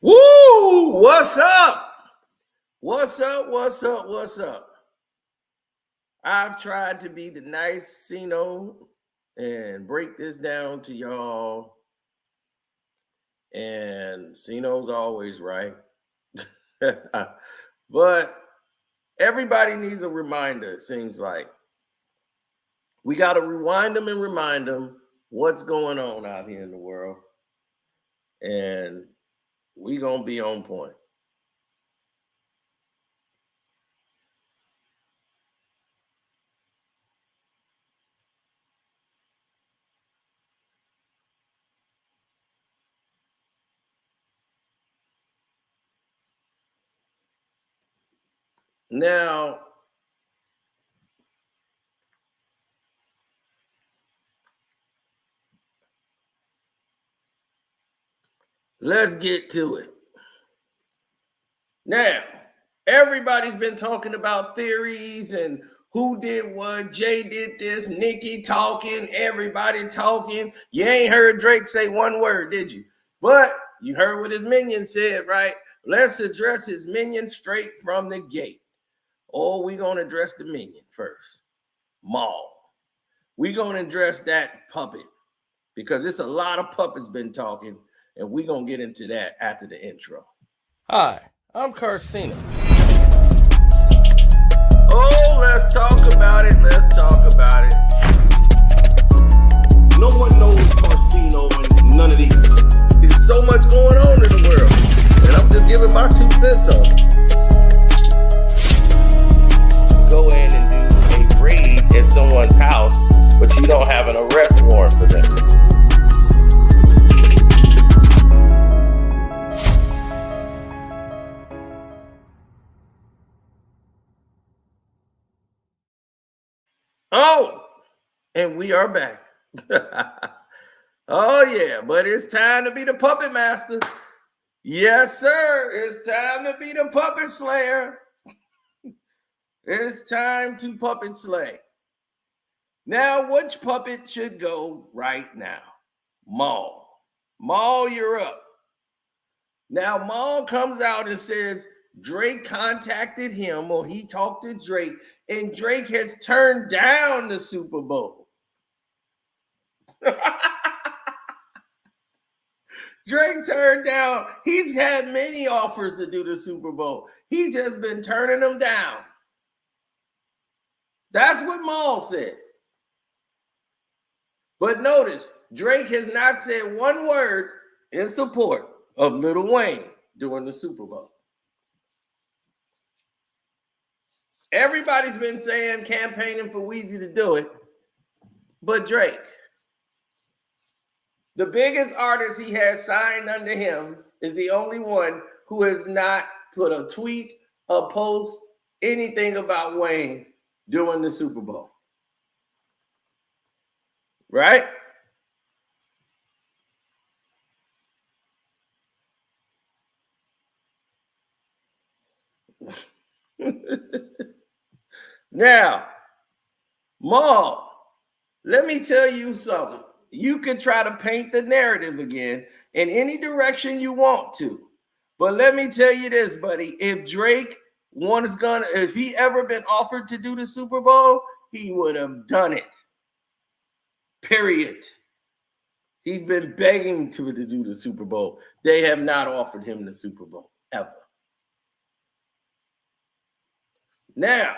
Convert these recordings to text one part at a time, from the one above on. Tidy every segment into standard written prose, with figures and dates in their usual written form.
Woo! What's up? What's up? What's up? What's up? I've tried to be the nice Cino and break this down to y'all. And Cino's always right. But everybody needs a reminder, it seems like. We got to rewind them and remind them what's going on out here in the world. And we going to be on point. Now, let's get to it. Now, everybody's been talking about theories and who did what. Jay did this, Nicki talking, everybody talking. You ain't heard Drake say one word, did you? But you heard what his minion said, right? Let's address his minion straight from the gate. Or we going to address the minion first. Maul. We going to address that puppet because it's a lot of puppets been talking, and we going to get into that after the intro. Hi, I'm Carcino. Oh, let's talk about it. Let's talk about it. No one knows Carcino and none of these. There's so much going on in the world, and I'm just giving my 2 cents on it. Go in and do a raid at someone's house, but you don't have an arrest warrant for them. Oh, and we are back. Oh, yeah, but it's time to be the puppet master. Yes, sir. It's time to be the puppet slayer. It's time to puppet slay. Now, which puppet should go right now? Maul. Maul, you're up. Now, Maul comes out and says Drake contacted him, or he talked to Drake, and Drake has turned down the Super Bowl. Drake turned down. He's had many offers to do the Super Bowl. He just been turning them down. That's what Maul said. But notice, Drake has not said one word in support of Lil Wayne during the Super Bowl. Everybody's been saying, campaigning for Weezy to do it, but Drake, the biggest artist he has signed under him, is the only one who has not put a tweet, a post, anything about Wayne during the Super Bowl. Right? Now, Maul, let me tell you something. You could try to paint the narrative again in any direction you want to. But let me tell you this, buddy. If Drake if he ever been offered to do the Super Bowl, he would have done it. Period. He's been begging to do the Super Bowl. They have not offered him the Super Bowl ever. Now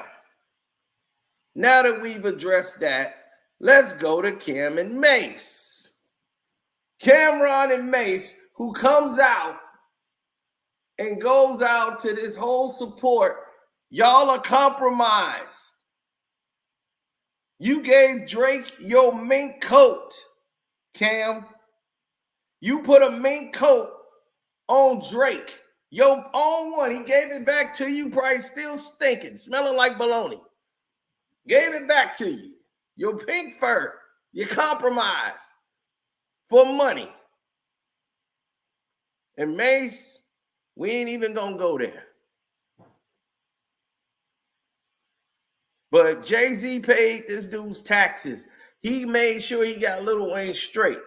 that we've addressed that, let's go to Cam and Mace. Cameron and Mace, who comes out and goes out to this whole support. Y'all are compromised. You gave Drake your mink coat, Cam. You put a mink coat on Drake, your own one. He gave it back to you, probably still stinking, smelling like bologna. Gave it back to you. Your pink fur, you compromised for money. And Mace, we ain't even gonna go there. But Jay-Z paid this dude's taxes. He made sure he got Lil Wayne straight.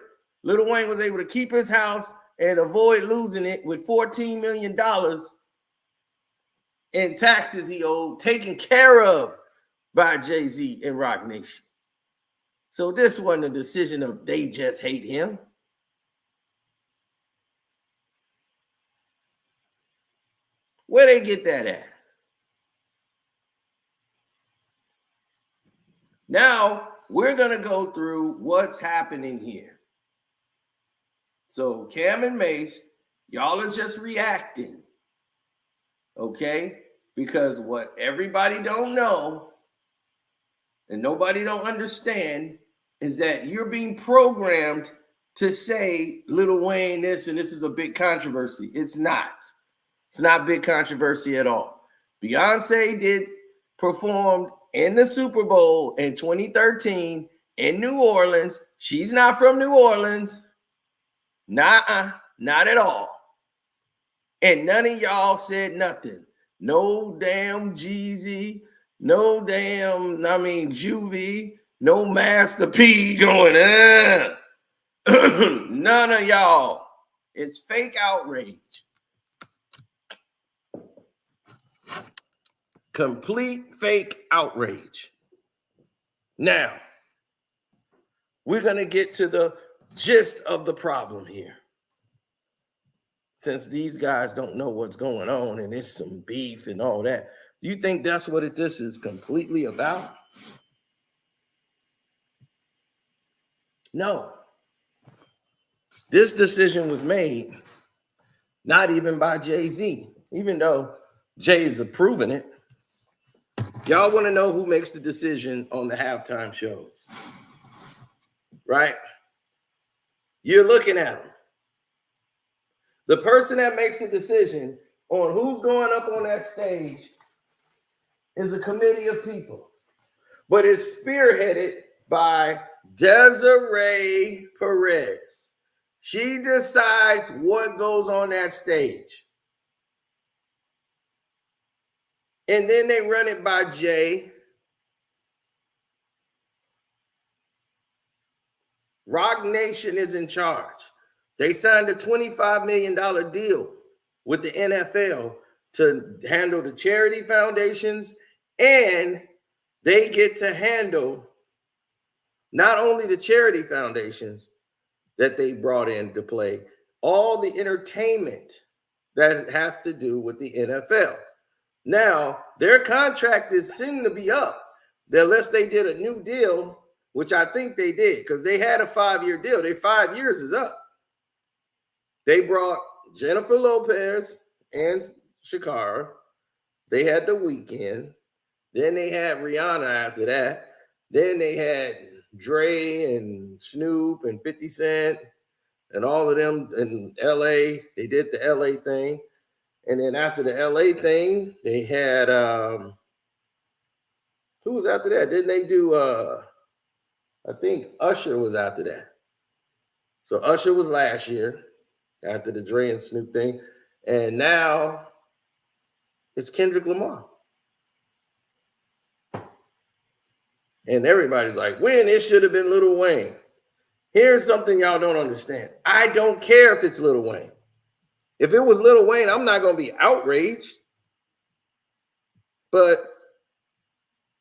Lil Wayne was able to keep his house and avoid losing it with $14 million in taxes he owed, taken care of by Jay-Z and Roc Nation. So this wasn't a decision of they just hate him. Where they get that at? Now, we're going to go through what's happening here. So Cam and Mace, y'all are just reacting, okay? Because what everybody don't know and nobody don't understand is that you're being programmed to say Lil Wayne this and this is a big controversy. It's not. It's not big controversy at all. Beyonce performed in the Super Bowl in 2013 in New Orleans. She's not from New Orleans. Nah, not at all. And none of y'all said nothing. No damn Jeezy, no damn, Juvie, no Master P going, None of y'all. It's fake outrage. Complete fake outrage. Now, we're going to get to the gist of the problem here. Since these guys don't know what's going on and it's some beef and all that, do you think that's what this is completely about? No. This decision was made not even by Jay-Z, even though Jay is approving it. Y'all want to know who makes the decision on the halftime shows, right? You're looking at them. The person that makes the decision on who's going up on that stage is a committee of people, but it's spearheaded by Desiree Perez. She decides what goes on that stage. And then they run it by Jay. Roc Nation is in charge. They signed a $25 million deal with the NFL to handle the charity foundations, and they get to handle not only the charity foundations that they brought in to play, all the entertainment that has to do with the NFL. Now, their contract is soon to be up, unless they did a new deal, which I think they did, because they had a 5-year deal. Their 5 years is up. They brought Jennifer Lopez and Shakira. They had The Weeknd. Then they had Rihanna after that. Then they had Dre and Snoop and 50 Cent and all of them in LA. They did the LA thing. And then after the LA thing, they had who was after that? Didn't they do I think Usher was after that. So Usher was last year after the Dre and Snoop thing. And now it's Kendrick Lamar. And everybody's like, when it should have been Lil Wayne. Here's something y'all don't understand. I don't care if it's Lil Wayne. If it was Lil Wayne, I'm not going to be outraged. But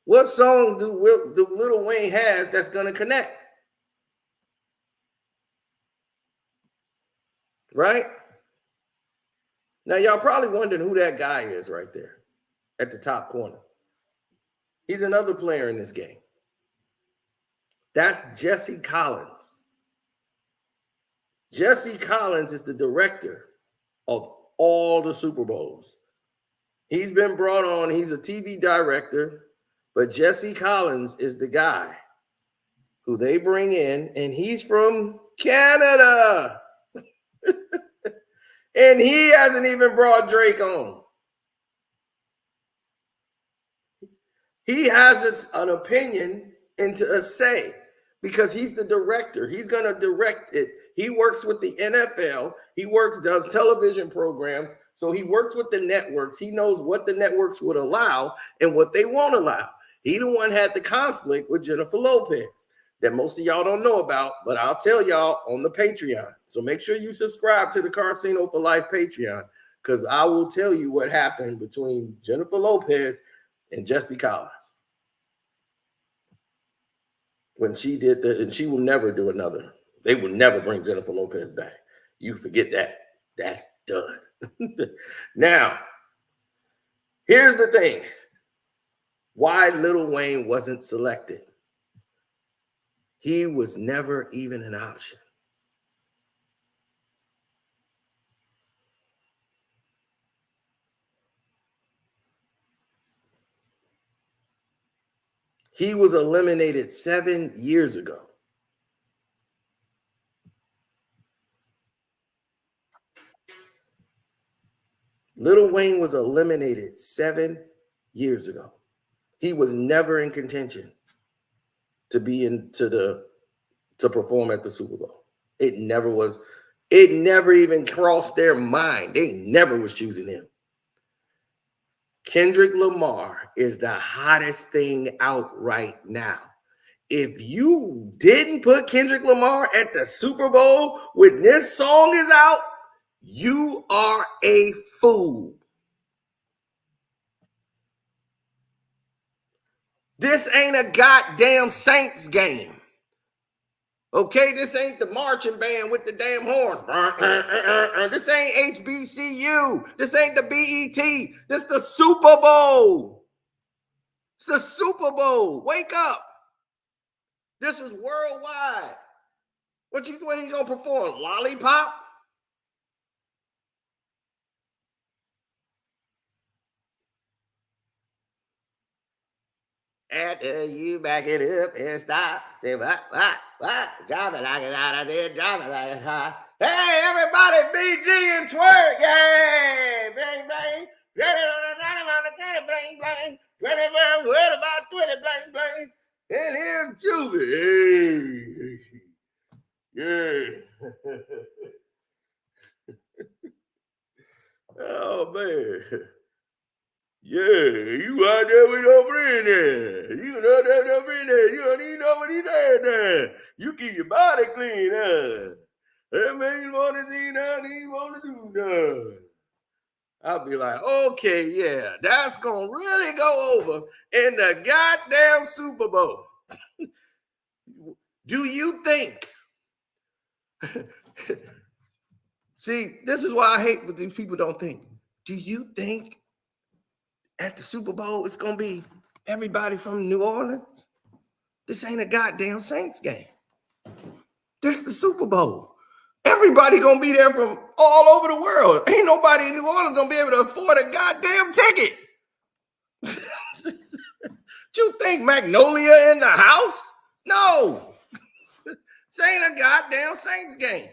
what song do Lil Wayne has that's going to connect? Right? Now, y'all probably wondering who that guy is right there at the top corner. He's another player in this game. That's Jesse Collins. Jesse Collins is the director of all the Super Bowls. He's been brought on. He's a TV director, but Jesse Collins is the guy who they bring in, and he's from Canada. And he hasn't even brought Drake on. He has an opinion and a say because he's the director. He's going to direct it. He works with the NFL. He does television programs. So he works with the networks. He knows what the networks would allow and what they won't allow. He the one had the conflict with Jennifer Lopez. that most of y'all don't know about, but I'll tell y'all on the Patreon. So make sure you subscribe to the Casino for Life Patreon, because I will tell you what happened between Jennifer Lopez and Jesse Collins when she did that, and she will never do another. They will never bring Jennifer Lopez back. You forget that. That's done. Now, here's the thing. Why Lil Wayne wasn't selected? He was never even an option. He was eliminated 7 years ago. Lil Wayne was eliminated 7 years ago. He was never in contention to perform at the Super Bowl. It never was. It never even crossed their mind. They never was choosing him. Kendrick Lamar is the hottest thing out right now. If you didn't put Kendrick Lamar at the Super Bowl when this song is out, you are a fool. This ain't a goddamn Saints game. Okay, this ain't the marching band with the damn horns. This ain't HBCU. This ain't the BET. This the Super Bowl. It's the Super Bowl. Wake up. This is worldwide. What you gonna perform? Lollipop? After you back it up and stop, say what, drop it like it out, I said, drop it like it hot. Hey, everybody, BG and twerk, yay! Bang, bang, ready on the game, bang, bang, ready for what about 20, bang, bang. And here's Juvie, hey, yeah. Oh, man. Yeah, you out there with your friend there. You know that your friend there. You don't even know what he did there. You keep your body clean, huh? That man want to see that he want to do that. I'll be like, okay, yeah, that's gonna really go over in the goddamn Super Bowl. Do you think? See, this is why I hate what these people don't think. Do you think at the Super Bowl it's gonna be everybody from New Orleans? This ain't a goddamn Saints game. This is the Super Bowl. Everybody gonna be there from all over the world. Ain't nobody in New Orleans gonna be able to afford a goddamn ticket. You think Magnolia in the house? No. This ain't a goddamn Saints game.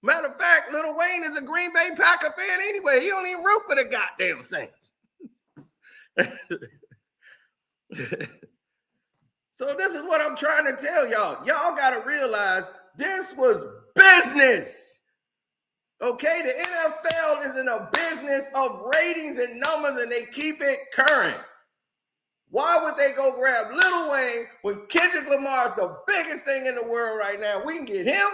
Matter of fact, Lil Wayne is a Green Bay Packer fan anyway. He don't even root for the goddamn Saints. So this is what I'm trying to tell y'all. Y'all got to realize this was business. Okay, the NFL is in a business of ratings and numbers, and they keep it current. Why would they go grab Lil Wayne when Kendrick Lamar is the biggest thing in the world right now? We can get him.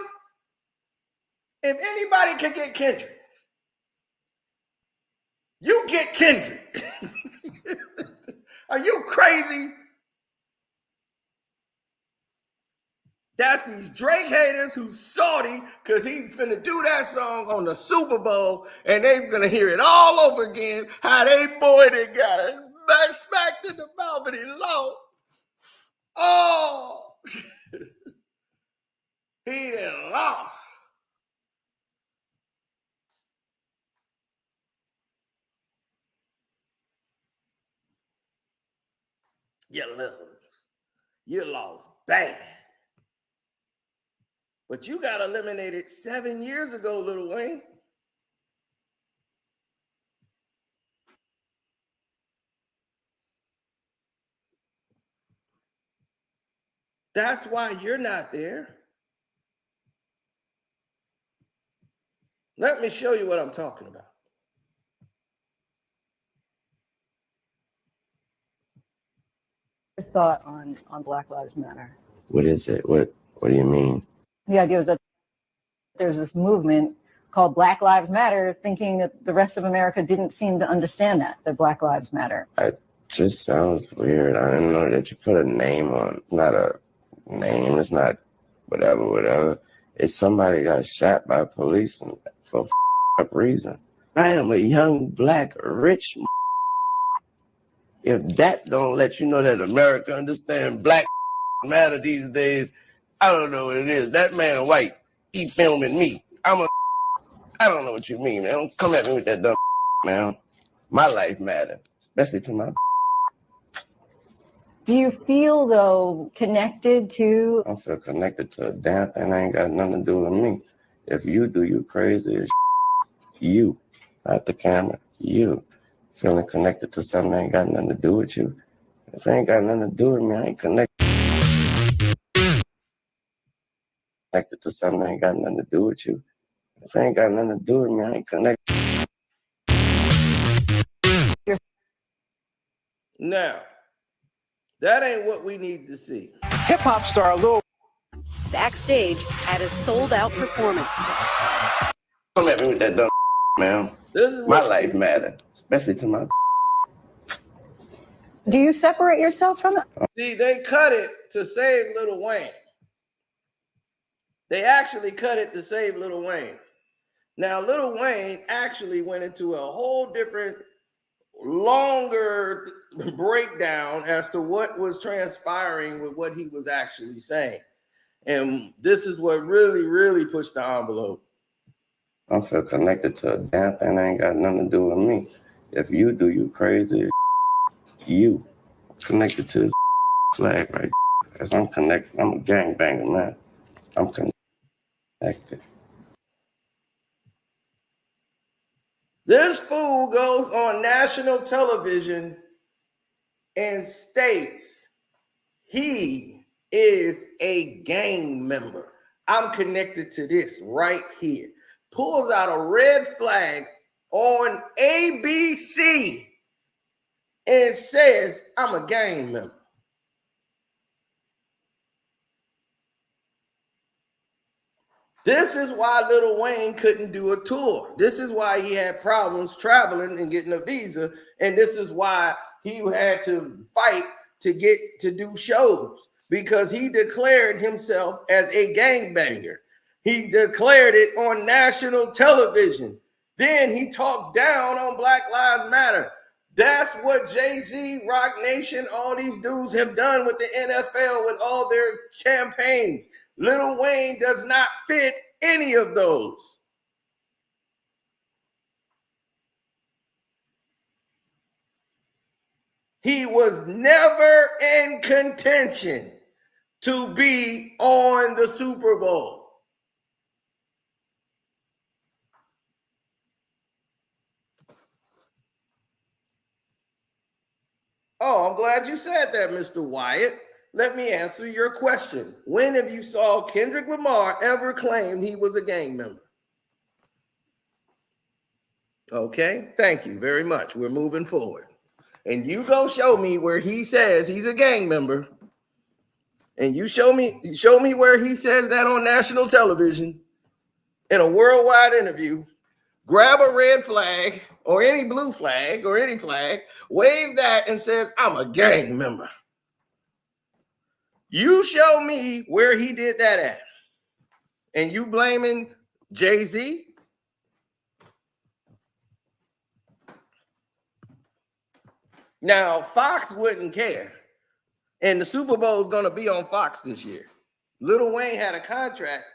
If anybody can get Kendrick, you get Kendrick. Are you crazy? That's these Drake haters who's salty because he's finna do that song on the Super Bowl, and they're gonna hear it all over again. How they boy they got it back smacked in the mouth and he lost. Oh, he done lost. You lose. You lost bad. But you got eliminated 7 years ago, Lil Wayne. That's why you're not there. Let me show you what I'm talking about. Your thought on Black Lives Matter? What is it? What do you mean? The idea was that there's this movement called Black Lives Matter, thinking that the rest of America didn't seem to understand that Black Lives Matter. It just sounds weird. I didn't know that you put a name on. It's not a name. It's not whatever. It's somebody got shot by police for a reason. I am a young, black, rich. If that don't let you know that America understands Black matter these days, I don't know what it is. That man white, he filming me. I don't know what you mean, man. Don't come at me with that dumb man. My life matter, especially to my. Do you feel, though, connected to? I don't feel connected to a damn thing that ain't got nothing to do with me. If you do, you crazy as you, not the camera, you. Feeling connected to something that ain't got nothing to do with you. If it ain't got nothing to do with me, I ain't connected to something that ain't got nothing to do with you. If it ain't got nothing to do with me, I ain't connected. Now, that ain't what we need to see. Hip-hop star Lil backstage at a sold-out performance. Come at me with that dumb man. This is my life matter, especially to my. Do you separate yourself from it? See, they cut it to save Lil Wayne. They actually cut it to save Lil Wayne. Now, Lil Wayne actually went into a whole different, longer breakdown as to what was transpiring with what he was actually saying. And this is what really, really pushed the envelope. I feel connected to a damn thing that ain't got nothing to do with me. If you do, you crazy. You connected to this flag right as I'm connected. I'm a gangbanger, man. I'm connected. This fool goes on national television and states he is a gang member. I'm connected to this right here. Pulls out a red flag on ABC and says, I'm a gang member. This is why Lil Wayne couldn't do a tour. This is why he had problems traveling and getting a visa. And this is why he had to fight to get to do shows, because he declared himself as a gangbanger. He declared it on national television. Then he talked down on Black Lives Matter. That's what Jay-Z, Rock Nation, all these dudes have done with the NFL with all their campaigns. Lil Wayne does not fit any of those. He was never in contention to be on the Super Bowl. Oh, I'm glad you said that, Mr. Wyatt. Let me answer your question. When have you saw Kendrick Lamar ever claim he was a gang member? Okay, thank you very much. We're moving forward. And you go show me where he says he's a gang member. And you show me where he says that on national television in a worldwide interview. Grab a red flag or any blue flag or any flag, wave that and says, I'm a gang member. You show me where he did that at. And you blaming Jay-Z? Now, Fox wouldn't care. And the Super Bowl is going to be on Fox this year. Lil Wayne had a contract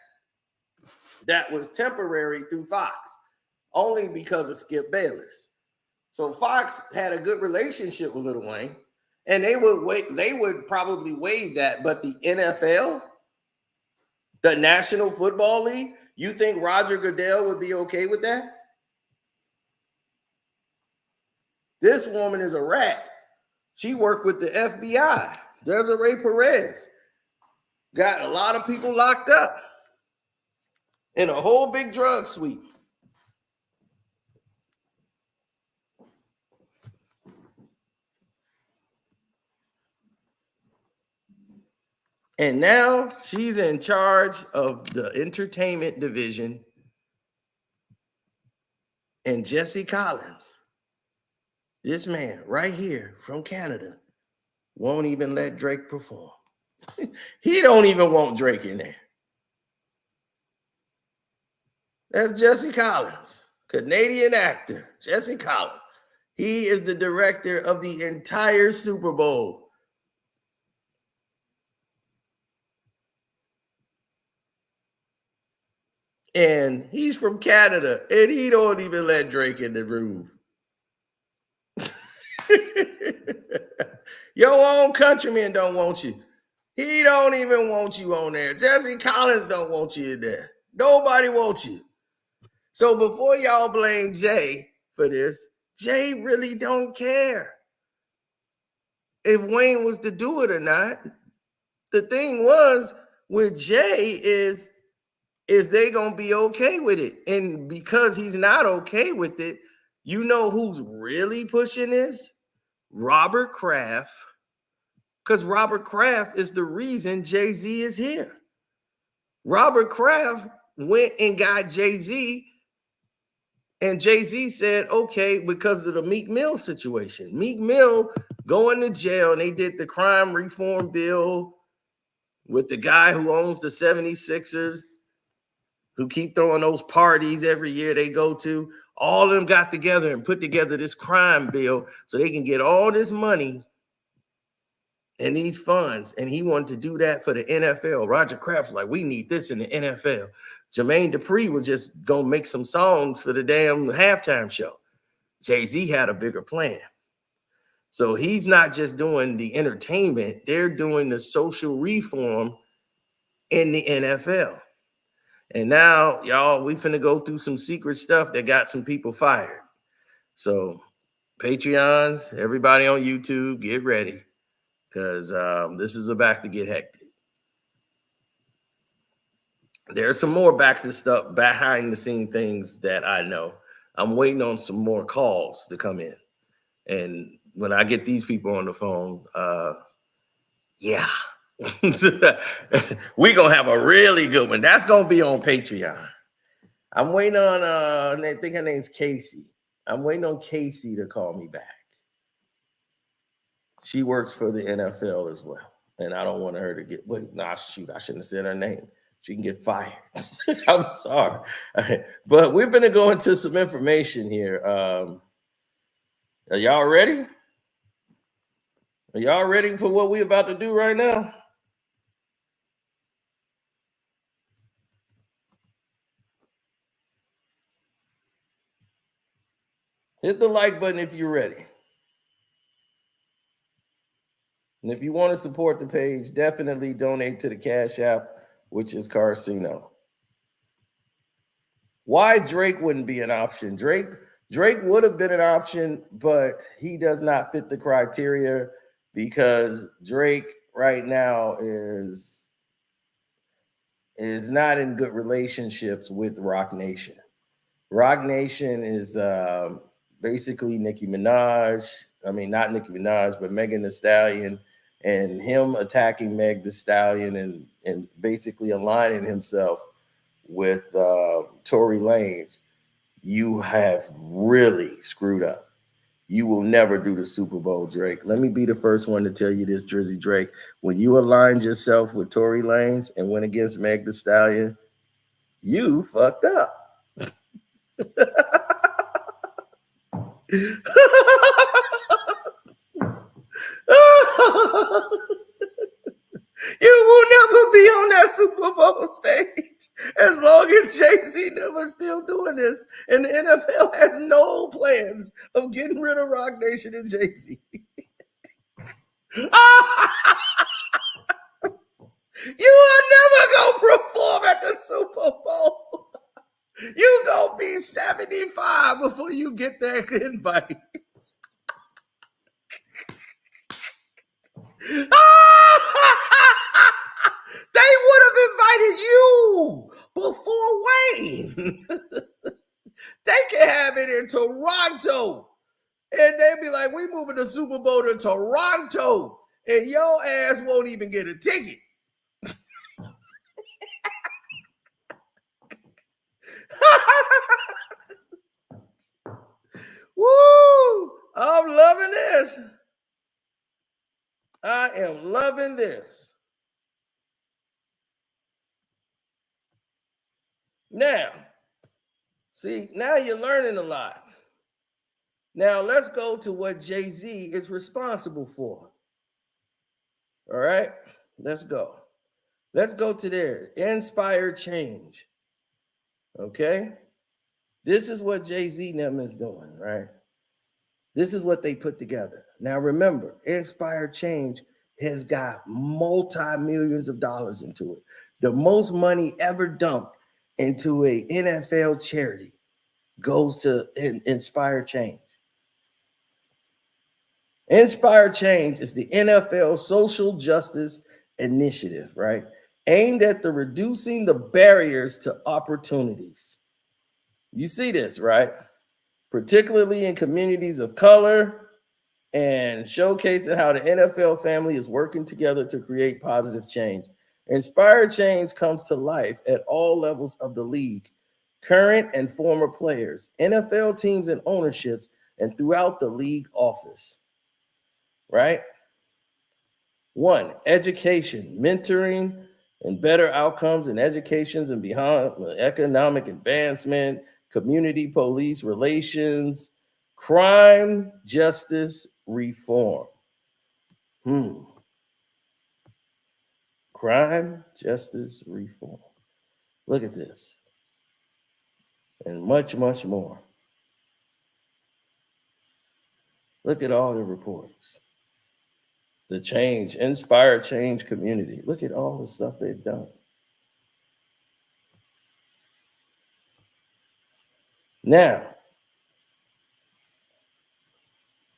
that was temporary through Fox, only because of Skip Bayless. So Fox had a good relationship with Lil Wayne, and they would probably waive that. But the NFL, the National Football League, you think Roger Goodell would be okay with that? This woman is a rat. She worked with the FBI. Desiree Perez got a lot of people locked up in a whole big drug sweep. And now she's in charge of the entertainment division. And Jesse Collins, this man right here from Canada, won't even let Drake perform. He don't even want Drake in there. That's Jesse Collins, Canadian actor, Jesse Collins. He is the director of the entire Super Bowl. And he's from Canada, and he don't even let Drake in the room. Your own countrymen don't want you. He don't even want you on there. Jesse Collins don't want you in there. Nobody wants you. So before y'all blame Jay for this, Jay really don't care if Wayne was to do it or not. The thing was with Jay is they gonna be okay with it? And because he's not okay with it, you know who's really pushing this? Robert Kraft. Because Robert Kraft is the reason Jay-Z is here. Robert Kraft went and got Jay-Z, and Jay-Z said, okay, because of the Meek Mill situation. Meek Mill going to jail, and they did the crime reform bill with the guy who owns the 76ers, who keep throwing those parties every year they go to. All of them got together and put together this crime bill so they can get all this money and these funds, and he wanted to do that for the NFL. Roger Kraft was like, we need this in the NFL. Jermaine Dupri was just going to make some songs for the damn halftime show. Jay-Z had a bigger plan. So he's not just doing the entertainment, they're doing the social reform in the NFL. And now, y'all, we finna go through some secret stuff that got some people fired. So Patreons, everybody on YouTube, get ready. Because this is about to get hectic. There's some more back to stuff, behind the scene things that I know. I'm waiting on some more calls to come in. And when I get these people on the phone, yeah. We're going to have a really good one. That's going to be on Patreon. I'm waiting on, I think her name's Casey. I'm waiting on Casey to call me back. She works for the NFL as well. And I don't want her to get, shoot, I shouldn't have said her name. She can get fired. I'm sorry. But we're going to go into some information here. Are y'all ready? Are y'all ready for what we're about to do right now? Hit the like button if you're ready. And if you want to support the page, definitely donate to the Cash App, which is Carcino. Why Drake wouldn't be an option? Drake would have been an option, but he does not fit the criteria because Drake right now is not in good relationships with Roc Nation. Roc Nation is basically Nicki Minaj. I mean, not Nicki Minaj, but Megan Thee Stallion, and him attacking Meg Thee Stallion and basically aligning himself with Tory Lanez. You have really screwed up. You will never do the Super Bowl, Drake. Let me be the first one to tell you this, Drizzy Drake. When you aligned yourself with Tory Lanez and went against Meg Thee Stallion, you fucked up. You will never be on that Super Bowl stage as long as Jay-Z never still doing this. And the NFL has no plans of getting rid of Roc Nation and Jay-Z. You are never going to perform at the Super Bowl. You going to be 75 before you get that invite. They would have invited you before Wayne. They can have it in Toronto. And they'd be like, we moving the Super Bowl to Toronto. And your ass won't even get a ticket. Woo! I'm loving this. I am loving this. Now, see, now you're learning a lot. Now let's go to what Jay-Z is responsible for. All right, let's go. Let's go to there. Inspire change. Okay. This is what Jay-Z and them is doing, right? This is what they put together. Now remember, Inspire Change has got multi-millions of dollars into it. The most money ever dumped into a NFL charity goes to Inspire Change. Inspire Change is the NFL social justice initiative, right? Aimed at reducing the barriers to opportunities. You see this, right? Particularly in communities of color, and showcasing how the NFL family is working together to create positive change. Inspire Change comes to life at all levels of the league, current and former players, NFL teams and ownerships, and throughout the league office, right? 1, education, mentoring, and better outcomes in educations and beyond economic advancement, community police relations, crime, justice, reform. Crime, justice, reform. Look at this. And much, much more. Look at all the reports. The change, Inspire Change community. Look at all the stuff they've done. Now,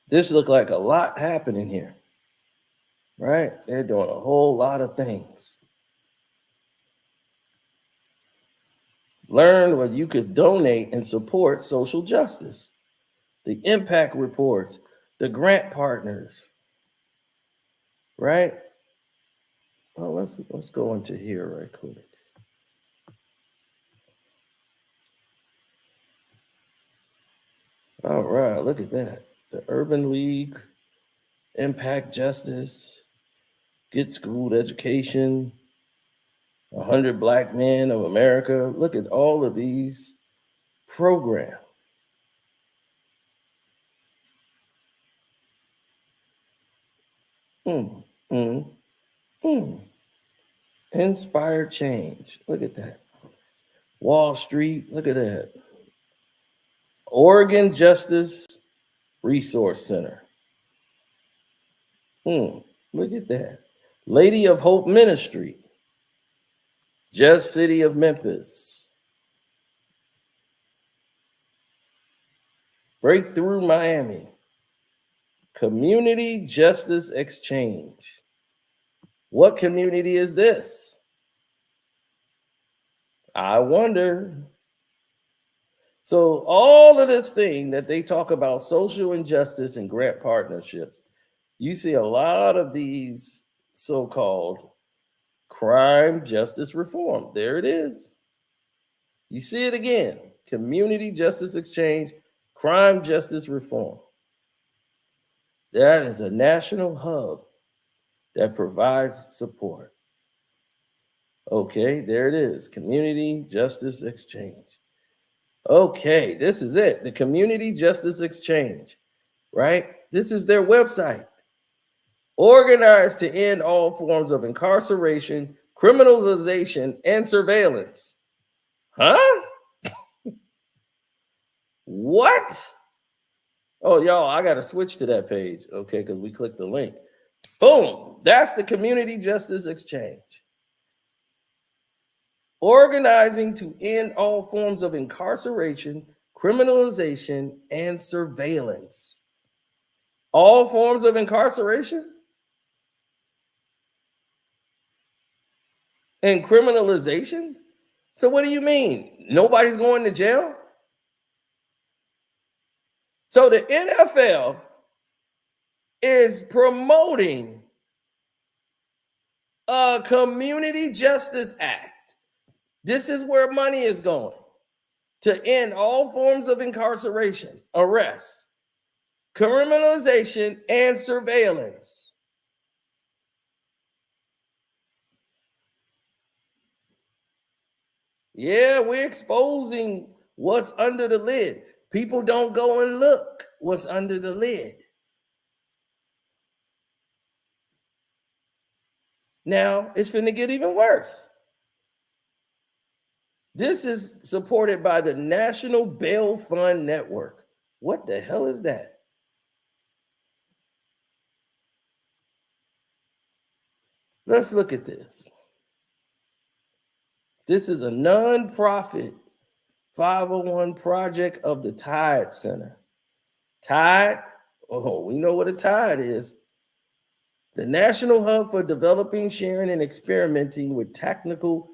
this looked like a lot happening here, right? They're doing a whole lot of things. Learn what you could donate and support social justice. The impact reports, the grant partners, right? Well, let's go into here right quick. All right, look at that. The Urban League, Impact Justice, Get Schooled Education, 100 Black Men of America. Look at all of these programs. Inspire Change. Look at that. Wall Street. Look at that. Oregon Justice Resource Center. Look at that. Lady of Hope Ministry. Just City of Memphis. Breakthrough Miami. Community Justice Exchange. What community is this? I wonder. So all of this thing that they talk about, social injustice and grant partnerships, you see a lot of these so-called crime justice reform. There it is. You see it again. Community Justice Exchange, crime justice reform. That is a national hub that provides support. Okay, there it is. Community Justice Exchange. Okay, this is it. The Community Justice Exchange, right? This is their website. Organized to end all forms of incarceration, criminalization, and surveillance. Huh? What? Oh, y'all, I got to switch to that page, okay, because we clicked the link. Boom. That's the Community Justice Exchange. Organizing to end all forms of incarceration, criminalization, and surveillance. All forms of incarceration and criminalization? So what do you mean? Nobody's going to jail? So the NFL is promoting a Community Justice Act. This is where money is going. to end all forms of incarceration, arrest, criminalization, and surveillance. Yeah, we're exposing what's under the lid. People don't go and look what's under the lid. Now it's finna get even worse. This is supported by the National Bail Fund Network. What the hell is that? Let's look at this. This is a nonprofit 501 project of the Tide Center. Tide, oh, we know what a Tide is. The National Hub for Developing, Sharing, and Experimenting with Tactical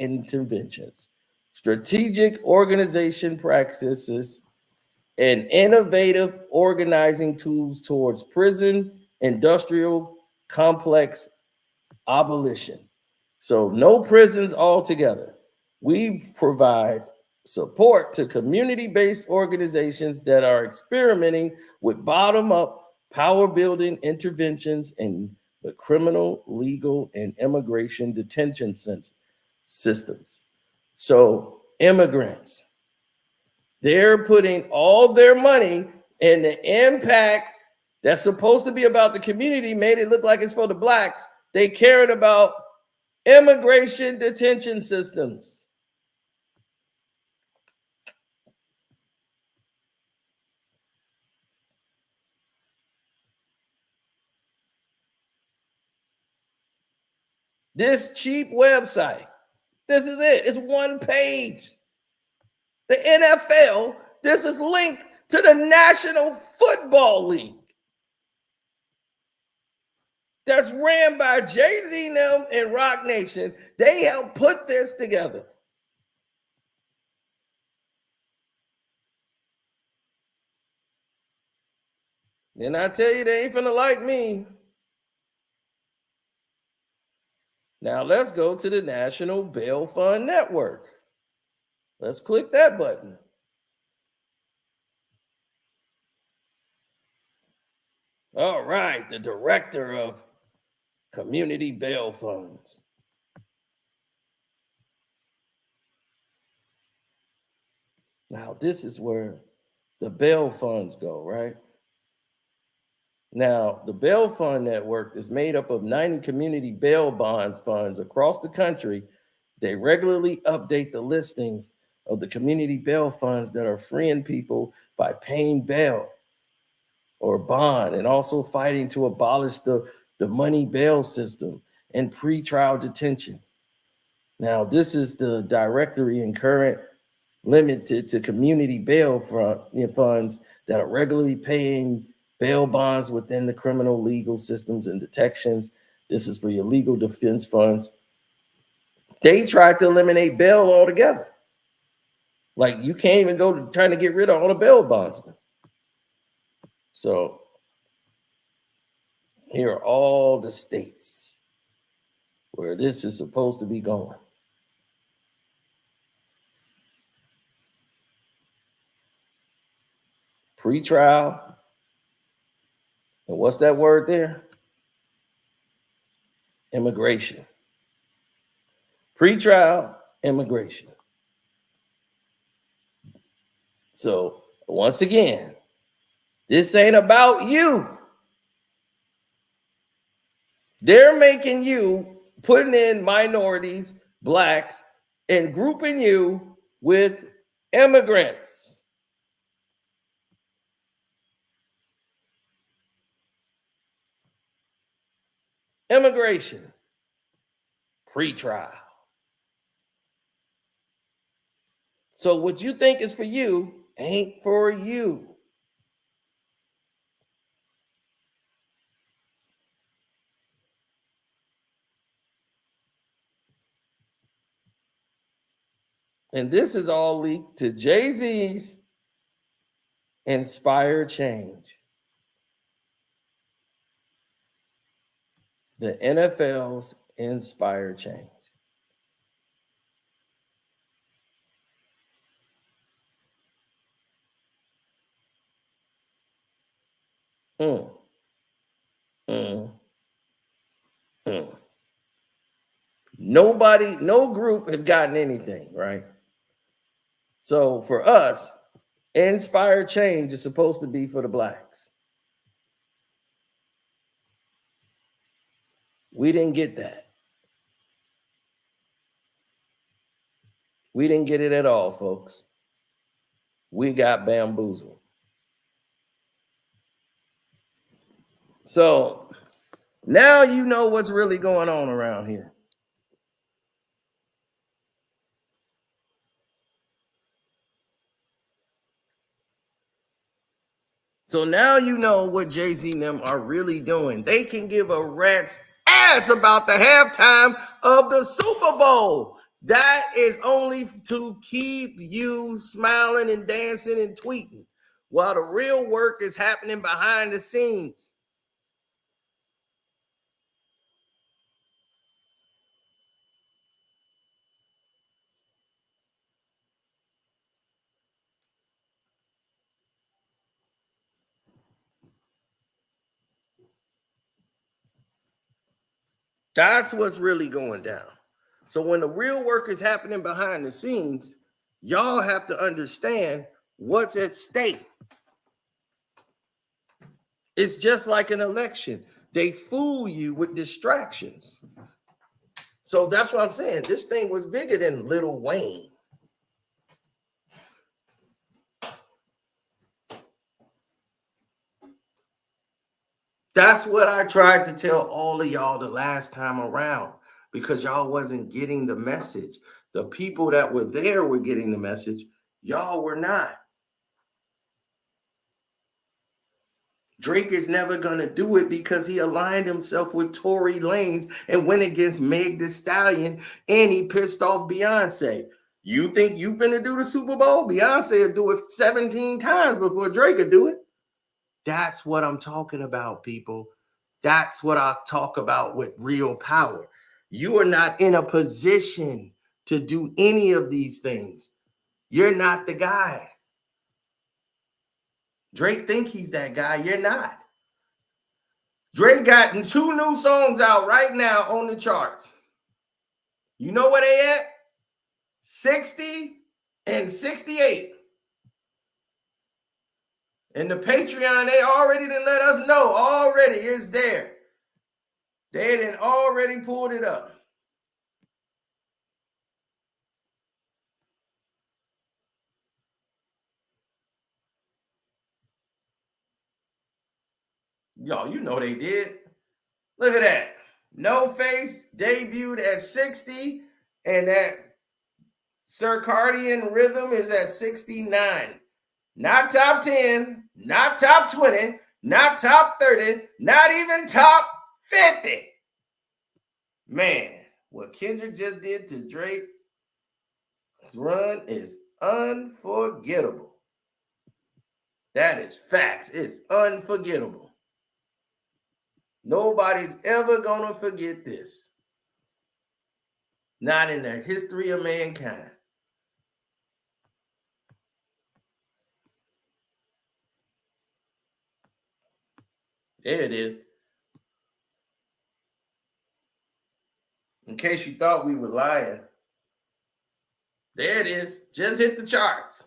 Interventions, Strategic Organization Practices, and Innovative Organizing Tools towards Prison Industrial Complex Abolition. So no prisons altogether. We provide support to community-based organizations that are experimenting with bottom-up power building interventions in the criminal, legal, and immigration detention systems. So immigrants, they're putting all their money in the impact that's supposed to be about the community, made it look like it's for the blacks. They cared about immigration detention systems. This cheap website, this is it. It's one page. The NFL, this is linked to the National Football League. That's ran by Jay-Z and them and Rock Nation. They helped put this together. And I tell you, they ain't finna like me. Now let's go to the National Bail Fund Network. Let's click that button. All right, the director of community bail funds. Now, this is where the bail funds go, right? Now, the Bail Fund Network is made up of 90 community bail bonds funds across the country. They regularly update the listings of the community bail funds that are freeing people by paying bail or bond, and also fighting to abolish the money bail system and pretrial detention. Now, this is the directory and current limited to community bail funds that are regularly paying bail bonds within the criminal legal systems and detections. This is for your legal defense funds. They tried to eliminate bail altogether. Like, you can't even go to trying to get rid of all the bail bondsmen. So here are all the states where this is supposed to be going. Pre-trial. And what's that word there? Immigration. Pre-trial, immigration. So once again, this ain't about you. They're making you, putting in minorities, blacks, and grouping you with immigrants. Immigration, pre-trial. So what you think is for you ain't for you. And this is all leaked to Jay-Z's Inspire Change. The NFL's Inspire Change. Mm, mm, mm. Nobody, no group had gotten anything, right? So for us, inspired change is supposed to be for the blacks. We didn't get that. We didn't get it at all, folks. We got bamboozled. So now you know what's really going on around here. So now you know what Jay-Z and them are really doing. They can give a rat's ass about the halftime of the Super Bowl. That is only to keep you smiling and dancing and tweeting while the real work is happening behind the scenes. That's what's really going down. So when the real work is happening behind the scenes, y'all have to understand what's at stake. It's just like an election. They fool you with distractions. So that's what I'm saying. This thing was bigger than Lil Wayne. That's what I tried to tell all of y'all the last time around, because y'all wasn't getting the message. The people that were there were getting the message. Y'all were not. Drake is never going to do it because he aligned himself with Tory Lanez and went against Meg Thee Stallion, and he pissed off Beyonce. You think you finna do the Super Bowl? Beyonce will do it 17 times before Drake will do it. That's what I'm talking about, people. That's what I talk about with real power. You are not in a position to do any of these things. You're not the guy. Drake think he's that guy. You're not. Drake got 2 new songs out right now on the charts. You know where they at? 60 and 68. And the Patreon, they already didn't let us know. Already is there. They didn't already pulled it up. Y'all, you know they did. Look at that. No Face debuted at 60, and that Circadian Rhythm is at 69. Not top 10, not top 20, not top 30, not even top 50. Man, what Kendrick just did to Drake's run is unforgettable. That is facts. It's unforgettable. Nobody's ever gonna forget this. Not in the history of mankind. There it is. In case you thought we were lying. There it is. Just hit the charts.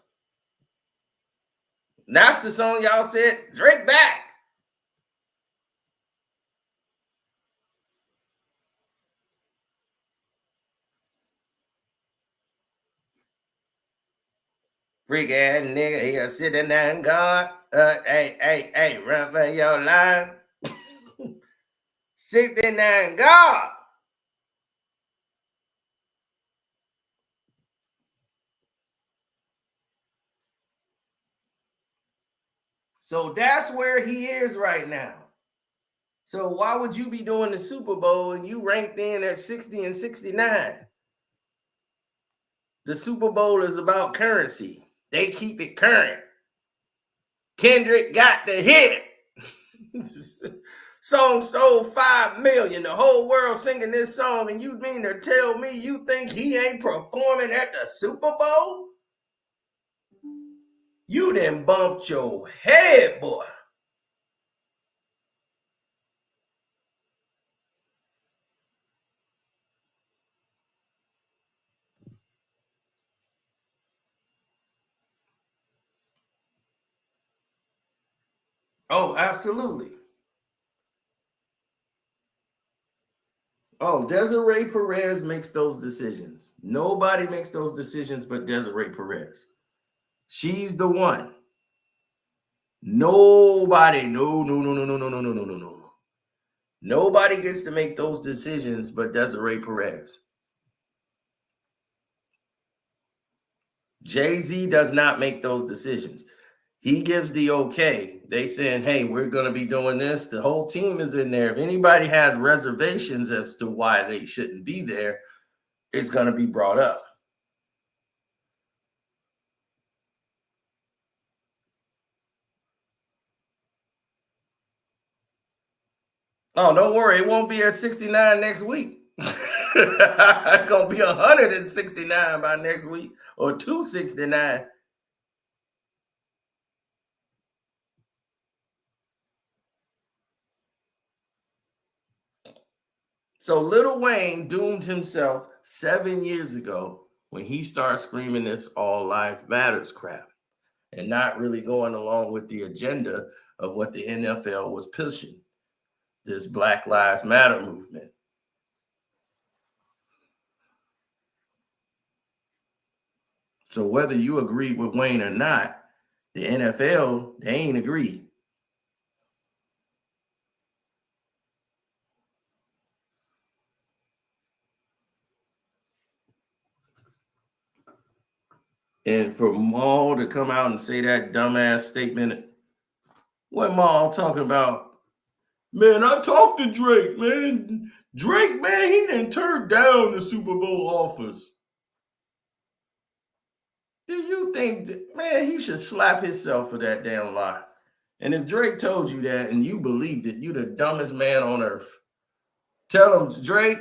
That's the song y'all said, Drake back. Freak ass nigga, he sitting there and gone. Hey, run for your line. 69 God. So that's where he is right now. So why would you be doing the Super Bowl and you ranked in at 60 and 69? The Super Bowl is about currency. They keep it current. Kendrick got the hit. Song sold 5 million. The whole world singing this song, and you mean to tell me you think he ain't performing at the Super Bowl? You done bumped your head, boy. Oh, absolutely. Oh, Desiree Perez makes those decisions. Nobody makes those decisions but Desiree Perez. She's the one. Nobody. No, no, no, no, no, no, no, no, no, no, no. Nobody gets to make those decisions but Desiree Perez. Jay-Z does not make those decisions. He gives the okay. They saying, hey, we're going to be doing this. The whole team is in there. If anybody has reservations as to why they shouldn't be there, it's going to be brought up. Oh, don't worry. It won't be at 69 next week. It's going to be 169 by next week or 269. So Lil Wayne doomed himself 7 years ago when he started screaming this all life matters crap and not really going along with the agenda of what the NFL was pushing, this Black Lives Matter movement. So whether you agree with Wayne or not, the NFL, they ain't agree. And for Maul to come out and say that dumbass statement, what Maul talking about? Man, I talked to Drake, man. Drake, man, he done turned down the Super Bowl offers. Do you think, man, he should slap himself for that damn lie? And if Drake told you that and you believed it, you the dumbest man on earth. Tell him, Drake,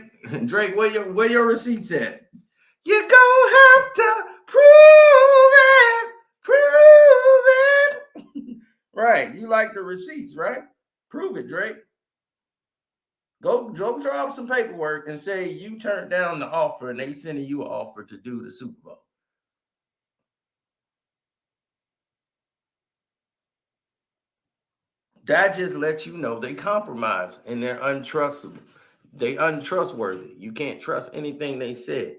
where your receipts at? You gonna have to prove it. Right, you like the receipts, right? Prove it, Drake. Go draw up some paperwork and say you turned down the offer and they sending you an offer to do the Super Bowl. That just lets you know they compromise and they're untrustable. They untrustworthy. You can't trust anything they said.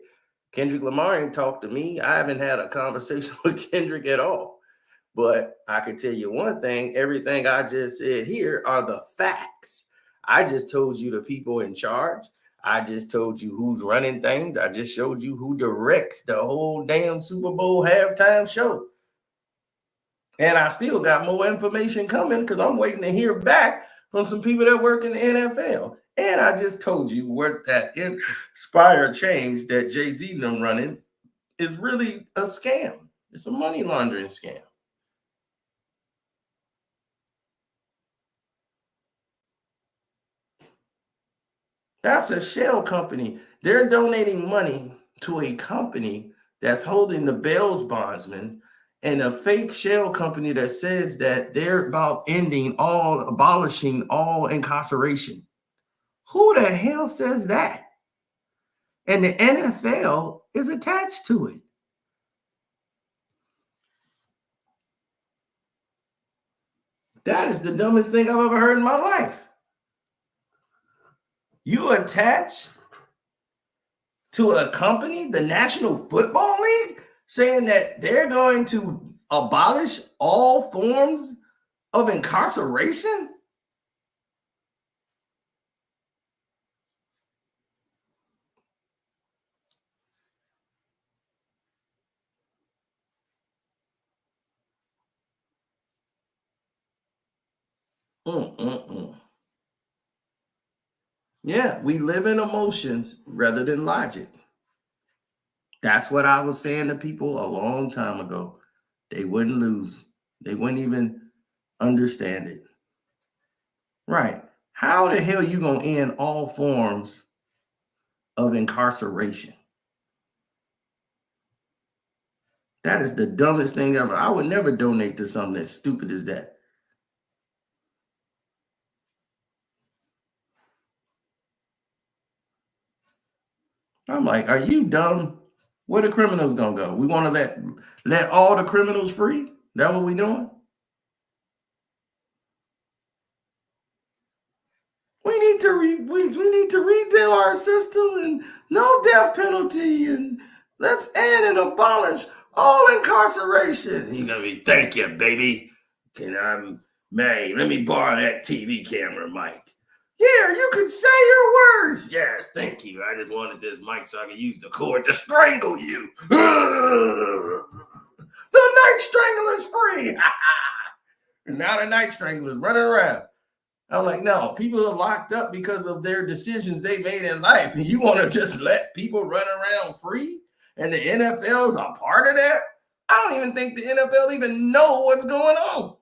Kendrick Lamar ain't talked to me. I haven't had a conversation with Kendrick at all. But I can tell you one thing, everything I just said here are the facts. I just told you the people in charge. I just told you who's running things. I just showed you who directs the whole damn Super Bowl halftime show. And I still got more information coming because I'm waiting to hear back from some people that work in the NFL. And I just told you what that Inspire change that Jay-Z done running is really a scam. It's a money laundering scam. That's a shell company. They're donating money to a company that's holding the bail bondsman and a fake shell company that says that they're about abolishing all incarceration. Who the hell says that? And the NFL is attached to it. That is the dumbest thing I've ever heard in my life. You attached to a company, the National Football League, saying that they're going to abolish all forms of incarceration? Yeah, we live in emotions rather than logic. That's what I was saying to people a long time ago. They wouldn't lose. They wouldn't even understand it. Right. How the hell you going to end all forms of incarceration? That is the dumbest thing ever. I would never donate to something as stupid as that. I'm like, are you dumb? Where the criminals gonna go? We want to let all the criminals free? That what we doing? we need to redo our system and no death penalty and let's end and abolish all incarceration. He's gonna be, thank you, baby. May, let me borrow that TV camera mic. Yeah, you can say your words. Yes, thank you. I just wanted this mic so I could use the cord to strangle you. The night strangler's free. And now the night strangler's running around. I'm like, no, people are locked up because of their decisions they made in life. And you want to just let people run around free? And the NFL's a part of that? I don't even think the NFL even know what's going on.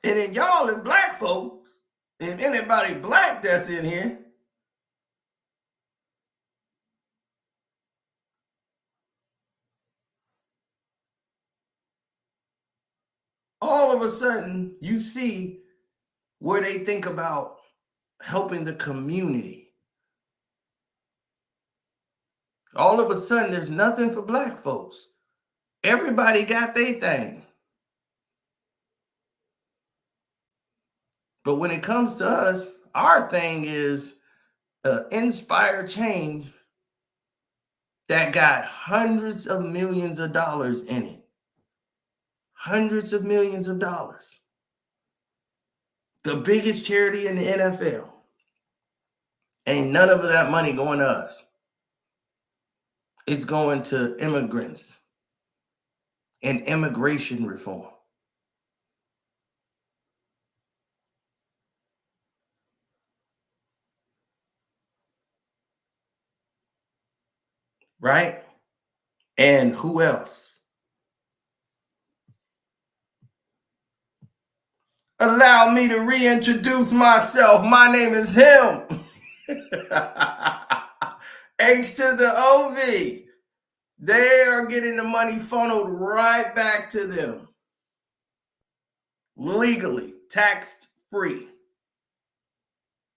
And then y'all as black folks, and anybody black that's in here, all of a sudden you see where they think about helping the community. All of a sudden there's nothing for black folks. Everybody got their thing. But when it comes to us, our thing is inspire change that got hundreds of millions of dollars in it. Hundreds of millions of dollars. The biggest charity in the NFL. Ain't none of that money going to us. It's going to immigrants and immigration reform. Right? And who else? Allow me to reintroduce myself. My name is him. H to the OV. They are getting the money funneled right back to them. Legally, tax free.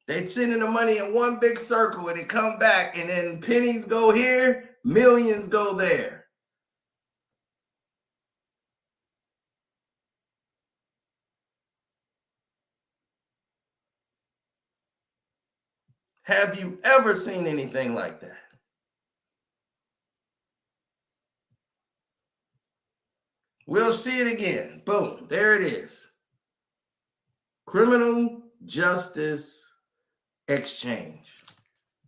They're sending the money in one big circle and it come back, and then pennies go here, millions go there. Have you ever seen anything like that? We'll see it again. Boom, there it is. Criminal justice exchange.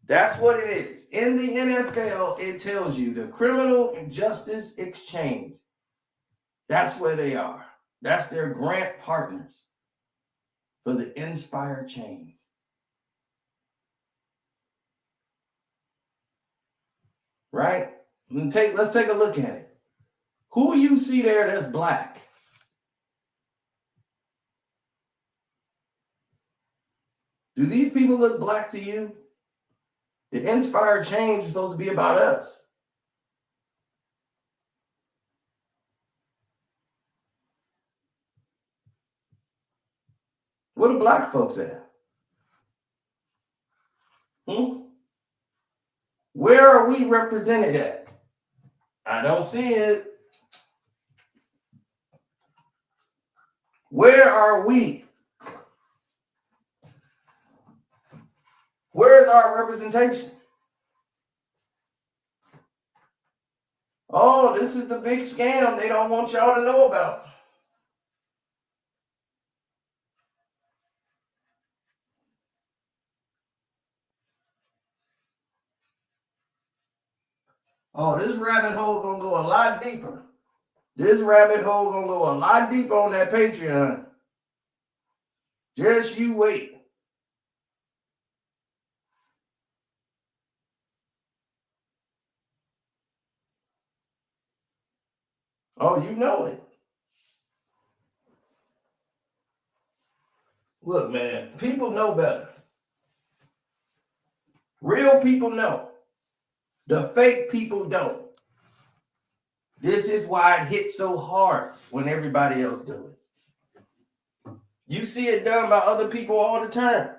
That's what it is. In the NFL, it tells you the criminal justice exchange. That's where they are. That's their grant partners for the Inspire Change. Right? Let's take a look at it. Who you see there that's black? Do these people look black to you? The Inspire Change is supposed to be about us. Where the black folks at? Where are we represented at? I don't see it. Where are we? Where is our representation? Oh, this is the big scam they don't want y'all to know about. Oh, this rabbit hole gonna go a lot deeper. This rabbit hole gonna go a lot deeper on that Patreon. Just you wait. Oh, you know it. Look, man, people know better. Real people know. The fake people don't. This is why it hits so hard when everybody else does it. You see it done by other people all the time.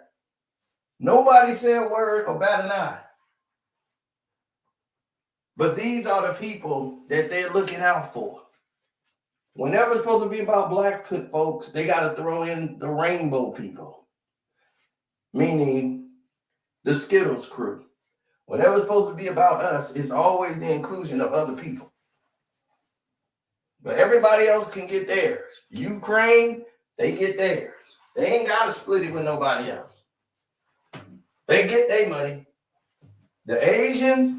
Nobody said a word or bat an eye. But these are the people that they're looking out for. Whenever it's supposed to be about black folks, they got to throw in the rainbow people, meaning the Skittles crew. Whenever it's supposed to be about us, it's always the inclusion of other people. But everybody else can get theirs. Ukraine, they get theirs. They ain't got to split it with nobody else. They get their money. The Asians,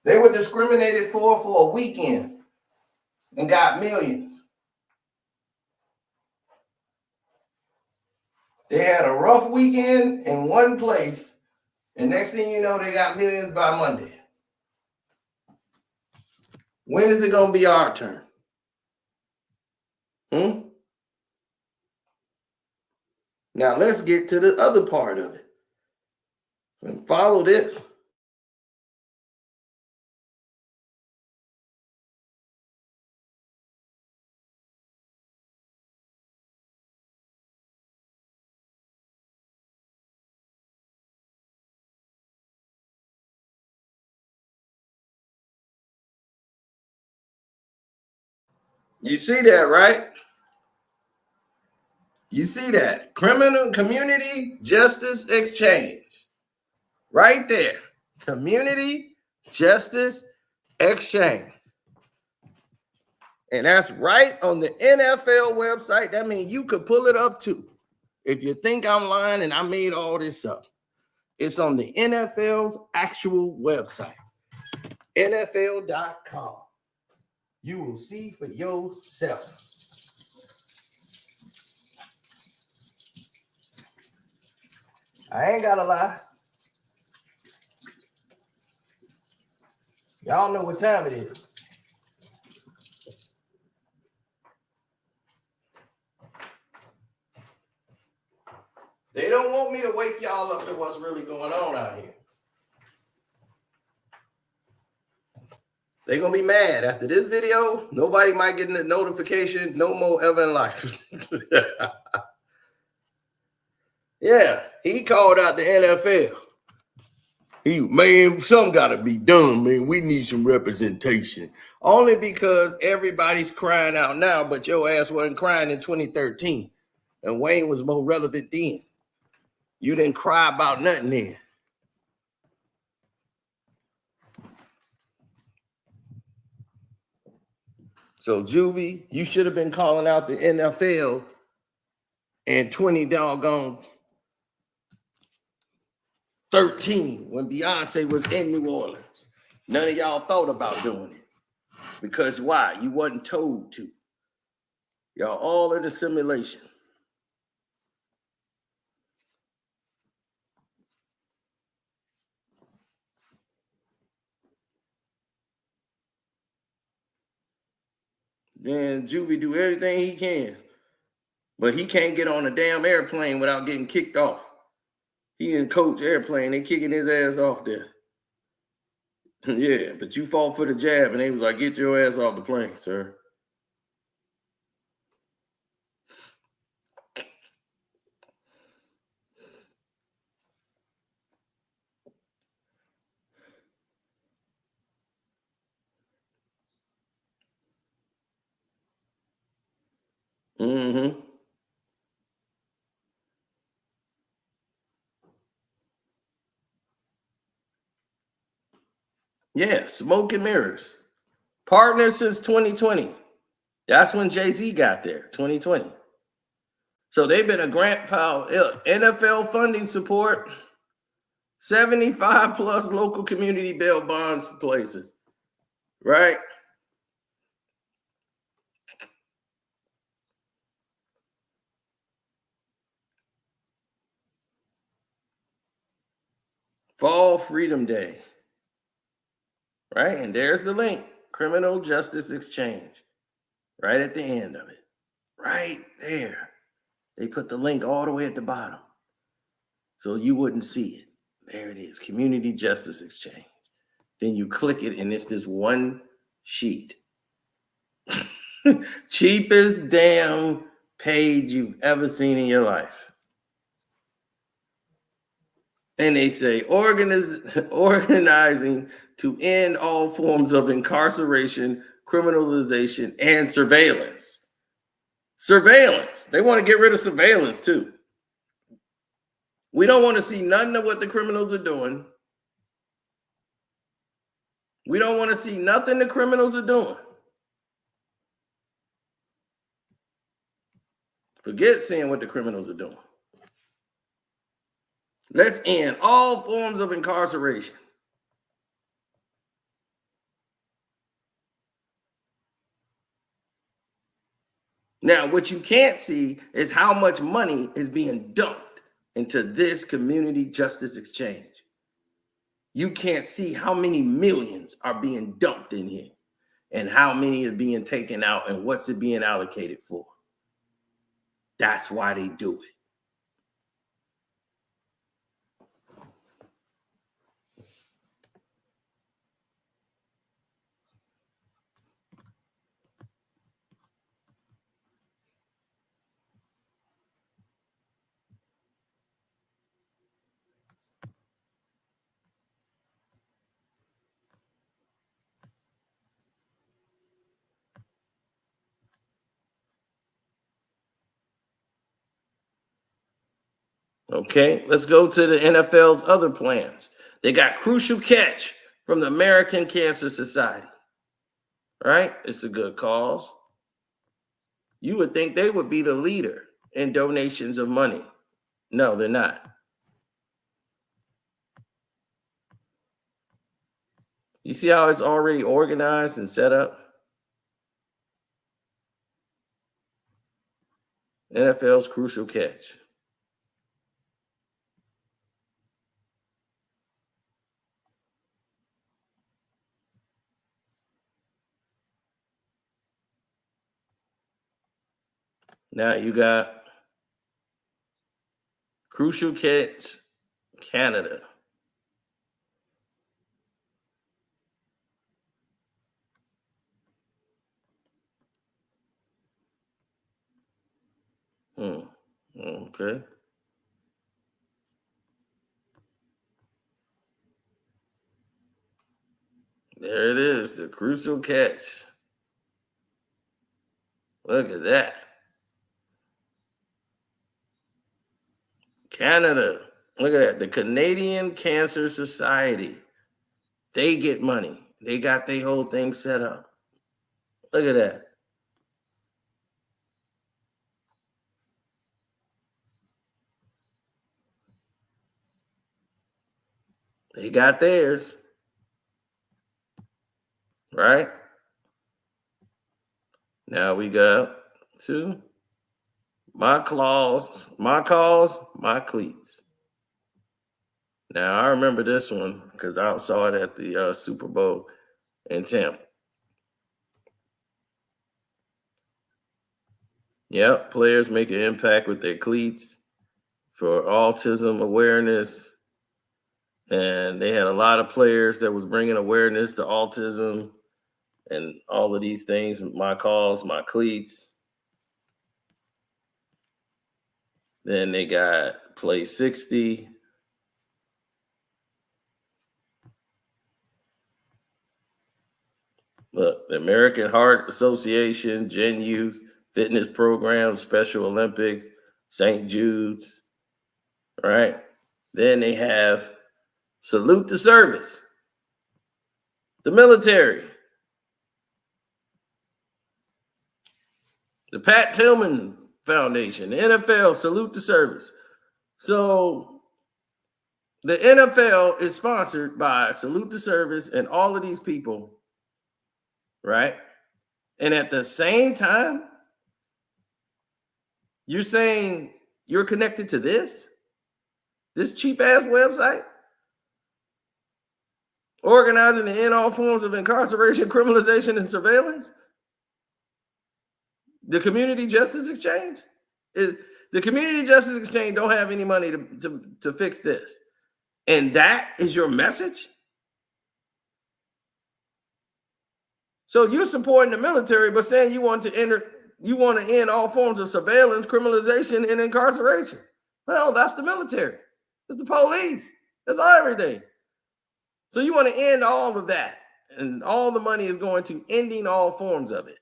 they were discriminated for a weekend and got millions. They had a rough weekend in one place, and next thing you know, they got millions by Monday. When is it going to be our turn? Now let's get to the other part of it. And follow this. You see that, right? You see that. Criminal Community Justice Exchange. Right there. Community Justice Exchange. And that's right on the NFL website. That means you could pull it up too. If you think I'm lying and I made all this up, it's on the NFL's actual website, NFL.com. You will see for yourself. I ain't gotta lie. Y'all know what time it is. They don't want me to wake y'all up to what's really going on out here. They're going to be mad. After this video, nobody might get a notification no more ever in life. Yeah, he called out the NFL. Man, something got to be done, man. We need some representation. Only because everybody's crying out now, but your ass wasn't crying in 2013. And Wayne was more relevant then. You didn't cry about nothing then. So, Juvie, you should have been calling out the NFL in 2013 when Beyonce was in New Orleans. None of y'all thought about doing it. Because why? You wasn't told to. Y'all all in a simulation. Then Juvie do everything he can. But he can't get on a damn airplane without getting kicked off. He in Coach airplane, they kicking his ass off there. Yeah, but you fought for the jab, and they was like, get your ass off the plane, sir. Mm-hmm. Yeah, smoke and mirrors. Partners since 2020. That's when Jay-Z got there, 2020. So they've been a grant pile, NFL funding support, 75 plus local community bail bonds for places, right? Fall Freedom Day, right? And there's the link, Criminal Justice Exchange, right at the end of it, right there. They put the link all the way at the bottom so you wouldn't see it. There it is, Community Justice Exchange. Then you click it and it's this one sheet. Cheapest damn page you've ever seen in your life. And they say organizing to end all forms of incarceration, criminalization, and surveillance. Surveillance. They want to get rid of surveillance too. We don't want to see nothing of what the criminals are doing. We don't want to see nothing the criminals are doing. Forget seeing what the criminals are doing. Let's end all forms of incarceration. Now, what you can't see is how much money is being dumped into this community justice exchange. You can't see how many millions are being dumped in here and how many are being taken out and what's it being allocated for. That's why they do it. Okay, let's go to the NFL's other plans. They got Crucial Catch from the American Cancer Society. Right? It's a good cause. You would think they would be the leader in donations of money. No, they're not. You see how it's already organized and set up? NFL's Crucial Catch. Now you got Crucial Catch Canada. Okay. There it is, the Crucial Catch. Look at that. Canada. Look at that. The Canadian Cancer Society. They get money. They got their whole thing set up. Look at that. They got theirs. Right? Now we got to my claws, my cause, my cleats. Now I remember this one because I saw it at the Super Bowl in Tampa. Yep, players make an impact with their cleats for autism awareness. And they had a lot of players that was bringing awareness to autism and all of these things. My cause, my cleats. Then they got Play 60. Look, the American Heart Association, Gen Youth, Fitness Program, Special Olympics, St. Jude's, right? Then they have Salute to Service, the military, the Pat Tillman Foundation, the NFL, Salute to Service. So the NFL is sponsored by Salute to Service and all of these people, right? And at the same time, you're saying you're connected to this cheap-ass website? Organizing to end all forms of incarceration, criminalization, and surveillance? The Community Justice Exchange? The Community Justice Exchange don't have any money to fix this. And that is your message? So you're supporting the military, but saying you want to end all forms of surveillance, criminalization, and incarceration. Well, that's the military. It's the police. That's everything. So you want to end all of that And all the money is going to ending all forms of it.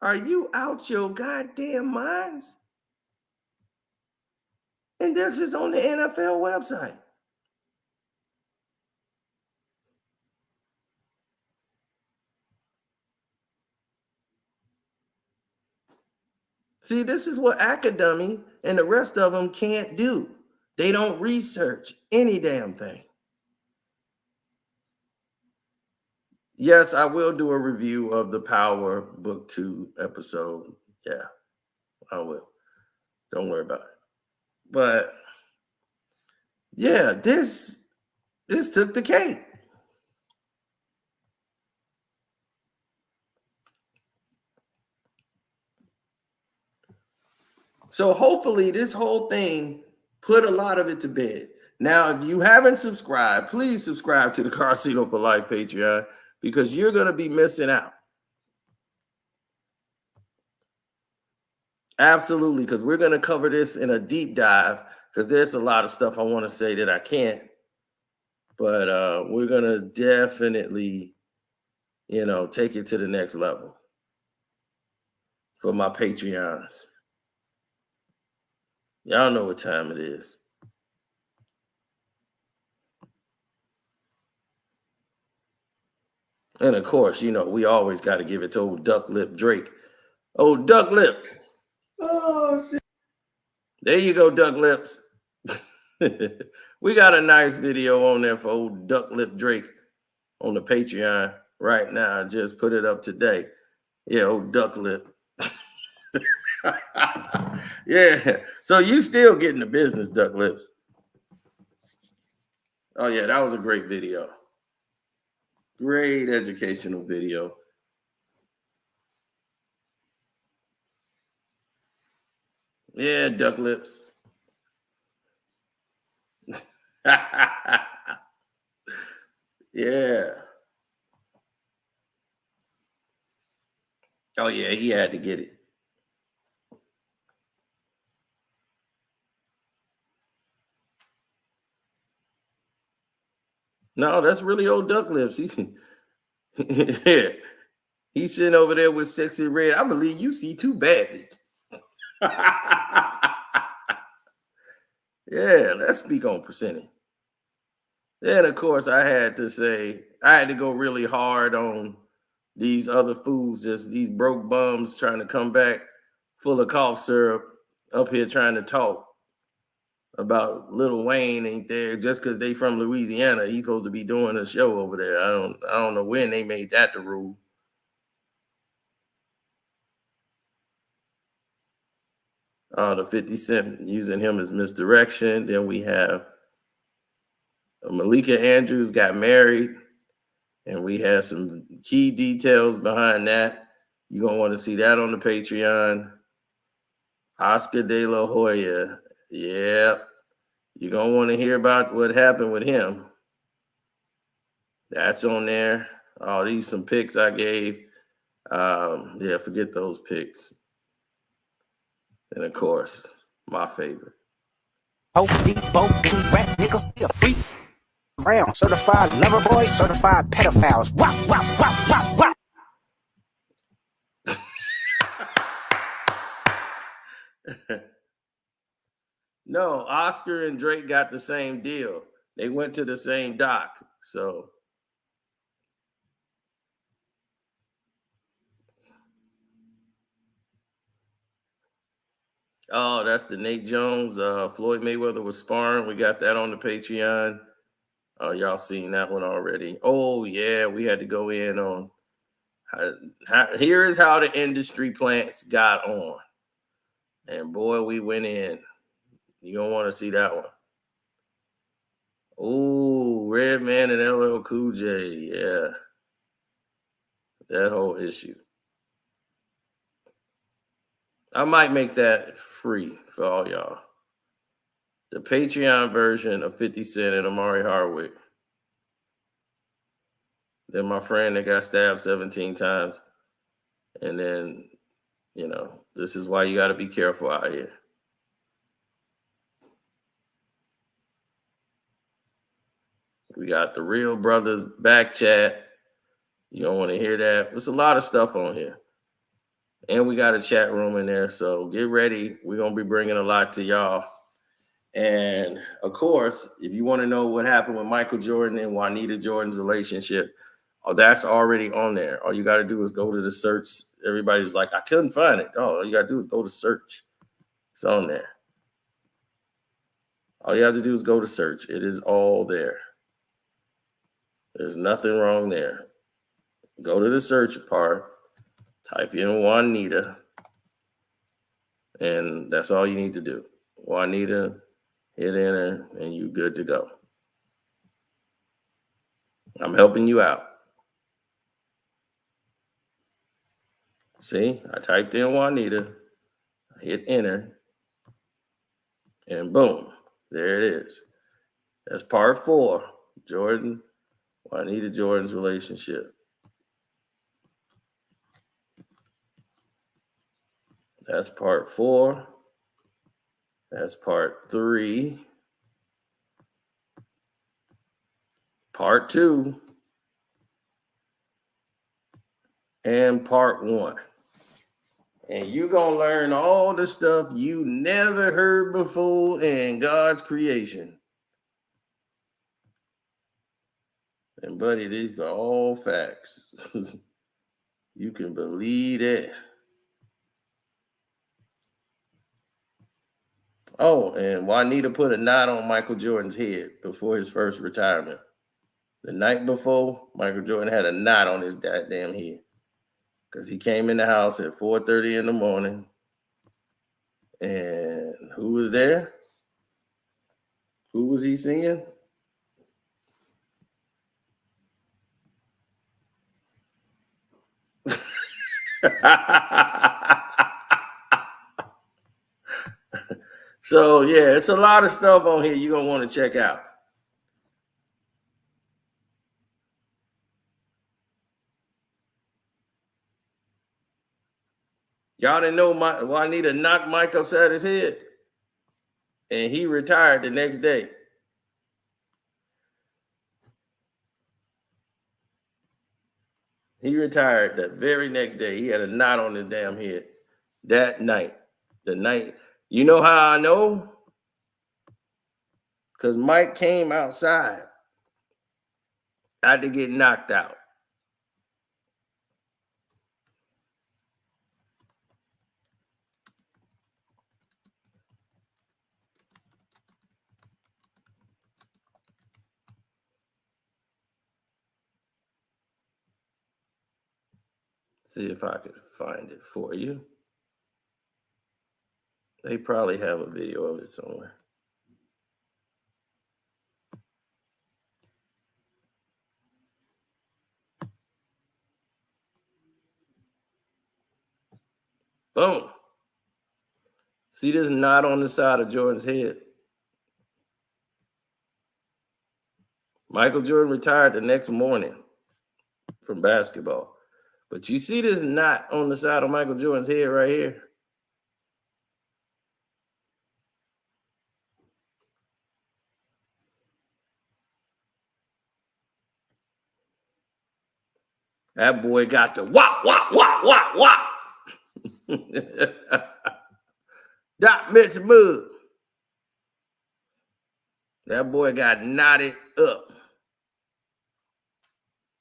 Are you out your goddamn minds? And this is on the NFL website. See, this is what Academy and the rest of them can't do. They don't research any damn thing. Yes, I will do a review of the Power Book 2 episode. Yeah, I will. Don't worry about it. But yeah, this took the cake. So hopefully this whole thing put a lot of it to bed. Now, if you haven't subscribed, please subscribe to the Carcino for Life Patreon because you're going to be missing out. Absolutely, because we're going to cover this in a deep dive because there's a lot of stuff I want to say that I can't. But we're going to definitely, take it to the next level for my Patreons. Y'all know what time it is. And of course, we always got to give it to old Duck Lip Drake. Old Duck Lips. Oh, shit. There you go, Duck Lips. We got a nice video on there for old Duck Lip Drake on the Patreon right now. I just put it up today. Yeah, old Duck Lip. Yeah. So you still getting the business, Duck Lips. Oh, yeah, that was a great video. Great educational video. Yeah, Duck Lips. Yeah. Oh, yeah, he had to get it. No, that's really old Duck Lips. Yeah. He's sitting over there with Sexy Red. I believe you see too bad, bitch. Yeah, let's speak on percentage. Then, of course, I had to go really hard on these other fools, just these broke bums trying to come back full of cough syrup up here trying to talk about Lil Wayne ain't there just because they from Louisiana. He's supposed to be doing a show over there. I don't know when they made that the rule. The 50 Cent using him as misdirection. Then we have Malika Andrews got married, and we have some key details behind that. You're going to want to see that on the Patreon. Oscar De La Hoya. Yeah. You're going to want to hear about what happened with him. That's on there. Oh, these some picks I gave. Yeah, forget those picks. And, of course, my favorite. Rap nigga, a freak. Brown, certified lover boy, certified pedophiles. Wop, wop, wop, wop, wop. No, Oscar and Drake got the same deal. They went to the same doc. So, oh, that's the Nate Jones. Floyd Mayweather was sparring. We got that on the Patreon. Y'all seen that one already. Oh, yeah, we had to go in on here is how the industry plants got on. And boy, we went in. You're going to want to see that one. Oh, Redman and LL Cool J. Yeah. That whole issue. I might make that free for all y'all. The Patreon version of 50 Cent and Amari Hardwick. Then my friend that got stabbed 17 times. And then, this is why you got to be careful out here. We got the Real Brothers back chat. You don't want to hear that. There's a lot of stuff on here. And we got a chat room in there. So get ready. We're going to be bringing a lot to y'all. And of course, if you want to know what happened with Michael Jordan and Juanita Jordan's relationship, that's already on there. All you got to do is go to the search. Everybody's like, I couldn't find it. Oh, all you got to do is go to search. It's on there. All you have to do is go to search. It is all there. There's nothing wrong there. Go to the search part, type in Juanita, and that's all you need to do. Juanita, hit enter, and you're good to go. I'm helping you out. See, I typed in Juanita, hit enter, and boom, there it is. That's part 4, Juanita Jordan's relationship. That's part 4. That's part 3. Part 2. And part 1. And you're going to learn all the stuff you never heard before in God's creation. And buddy, these are all facts. You can believe it. Oh, and Juanita put a knot on Michael Jordan's head before his first retirement. The night before, Michael Jordan had a knot on his goddamn head because he came in the house at 4:30 in the morning. And who was there? Who was he seeing? So, yeah, it's a lot of stuff on here you're going to want to check out. Y'all didn't know Juanita knocked Mike upside his head, and he retired the next day. He retired the very next day. He had a knot on his damn head that night. The night. You know how I know? Because Mike came outside after getting knocked out. See if I could find it for you. They probably have a video of it somewhere. Boom. See this knot on the side of Jordan's head? Michael Jordan retired the next morning from basketball. But you see this knot on the side of Michael Jordan's head right here? That boy got the wop, wop, wop, wop, wop. Doc Mitch Mug. That boy got knotted up.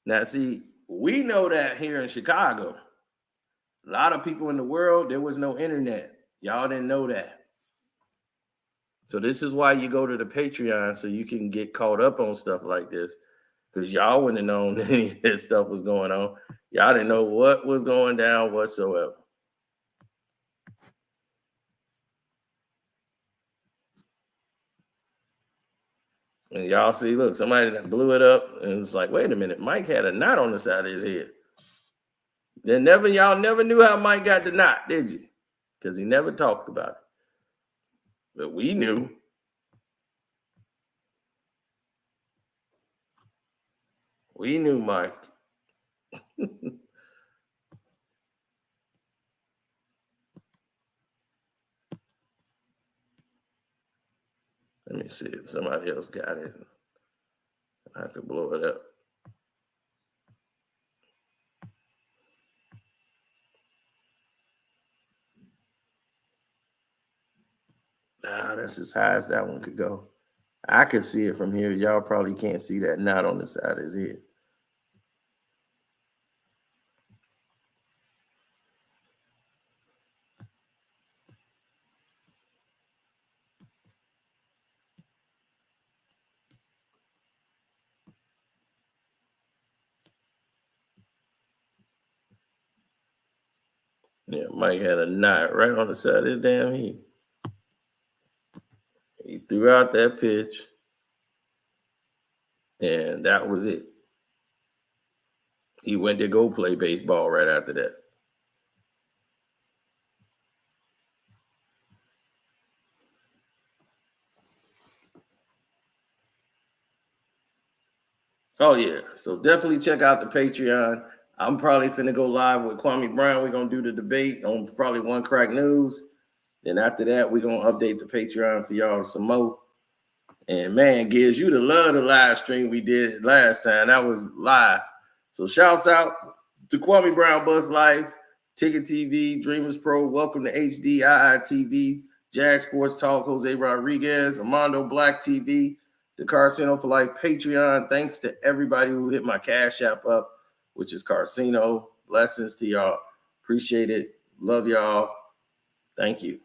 Now, see, we know that here in Chicago. A lot of people in the world, there was no internet. Y'all didn't know that. So this is why you go to the Patreon so you can get caught up on stuff like this. Because y'all wouldn't have known any of this stuff was going on. Y'all didn't know what was going down whatsoever. And y'all see, look, somebody that blew it up and it's like, wait a minute, Mike had a knot on the side of his head. Then y'all never knew how Mike got the knot, did you? Because he never talked about it. But we knew. We knew Mike. Let me see if somebody else got it. I have to blow it up. Nah, that's as high as that one could go. I could see it from here. Y'all probably can't see that knot on the side of his head. Yeah, Mike had a knot right on the side of his damn head. He threw out that pitch, and that was it. He went to go play baseball right after that. Oh, yeah. So definitely check out the Patreon. I'm probably finna go live with Kwame Brown. We're going to do the debate on probably One Crack News. Then after that, we're going to update the Patreon for y'all some more. And man, Giz, you the love the live stream we did last time. That was live. So shouts out to Kwame Brown Bus Life, Ticket TV, Dreamers Pro, Welcome to HD, IITV, Jag Sports Talk, Jose Rodriguez, Armando Black TV, the Carcino for Life Patreon. Thanks to everybody who hit my Cash App up, which is Carcino. Blessings to y'all. Appreciate it. Love y'all. Thank you.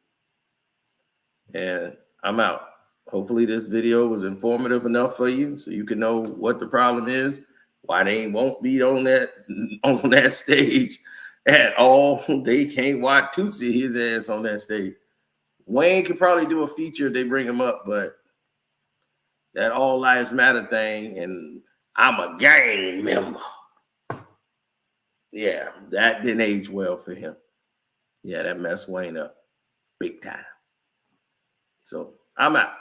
And I'm out. Hopefully this video was informative enough for you so you can know what the problem is, why they won't be on that stage at all. They can't watch Tootsie his ass on that stage. Wayne could probably do a feature if they bring him up, but that all lives matter thing and I'm a gang member. Yeah, that didn't age well for him. Yeah, that messed Wayne up big time. So I'm out.